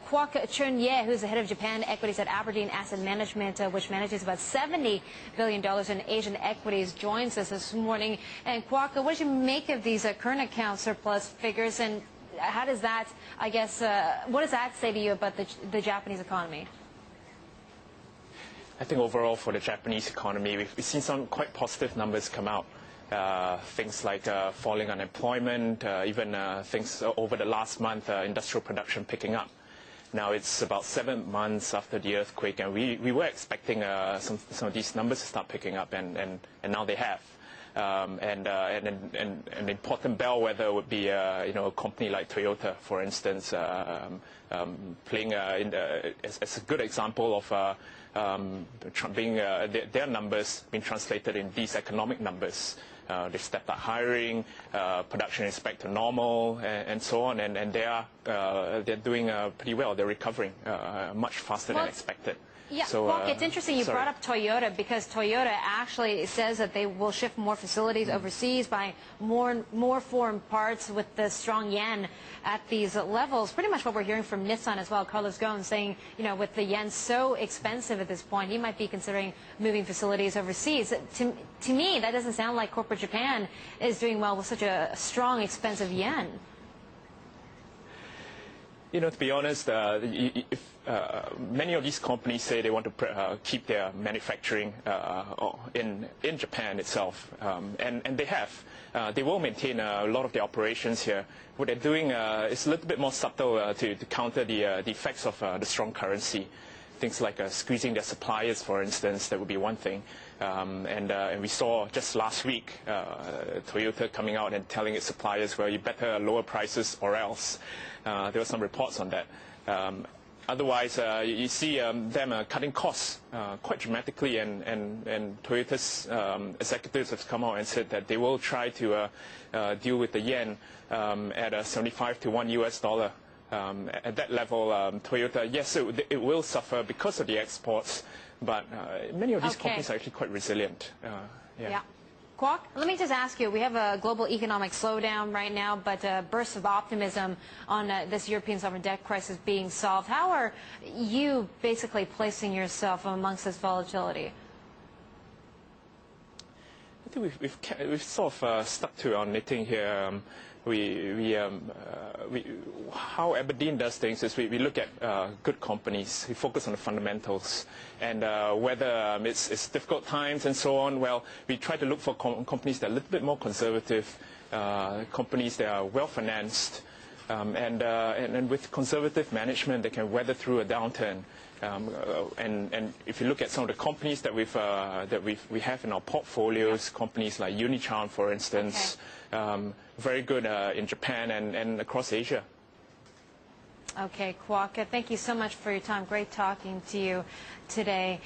Kwok Chern Yeh, who's the head of Japan equities at Aberdeen Asset Management, which manages about $70 billion in Asian equities, joins us this morning. And Kwok, what did you make of these current account surplus figures, and how does that, I guess, what does that say to you about the Japanese economy? I think overall for the Japanese economy, we've seen some quite positive numbers come out. Things like falling unemployment, even things over the last month, industrial production picking up. Now it's about 7 months after the earthquake, and we were expecting some of these numbers to start picking up, and now they have. And an important bellwether would be a company like Toyota, for instance, playing as a good example of their numbers being translated in these economic numbers. They've stepped up hiring, production is back to normal, and so on, and they're doing pretty well. They're recovering much faster than expected. Yeah, so, Kwok, it's interesting you brought up Toyota, because Toyota actually says that they will shift more facilities overseas, buying more foreign parts with the strong yen at these levels. Pretty much what we're hearing from Nissan as well. Carlos Ghosn saying, with the yen so expensive at this point, he might be considering moving facilities overseas. To me, that doesn't sound like corporate Japan is doing well with such a strong, expensive yen. To be honest, many of these companies say they want to keep their manufacturing in Japan itself, and they have. They will maintain a lot of their operations here. What they're doing is a little bit more subtle to counter the effects of the strong currency. Things like squeezing their suppliers, for instance, that would be one thing. And we saw just last week Toyota coming out and telling its suppliers, well, you better lower prices or else. There were some reports on that. Otherwise, you see them cutting costs quite dramatically, and Toyota's executives have come out and said that they will try to deal with the yen at 75 to $1 US. At that level, Toyota, yes, it will suffer because of the exports, but many of these companies are actually quite resilient. Yeah. Kwok, let me just ask you, we have a global economic slowdown right now, but bursts of optimism on this European sovereign debt crisis being solved. How are you basically placing yourself amongst this volatility? I think we've sort of stuck to our knitting here. How Aberdeen does things is we look at good companies. We focus on the fundamentals, and whether it's difficult times and so on. Well, we try to look for companies that are a little bit more conservative, companies that are well financed, and with conservative management, they can weather through a downturn. And if you look at some of the companies that we have in our portfolios, companies like Unicharm, for instance, very good in Japan and across Asia. Okay, Kwok, thank you so much for your time. Great talking to you today.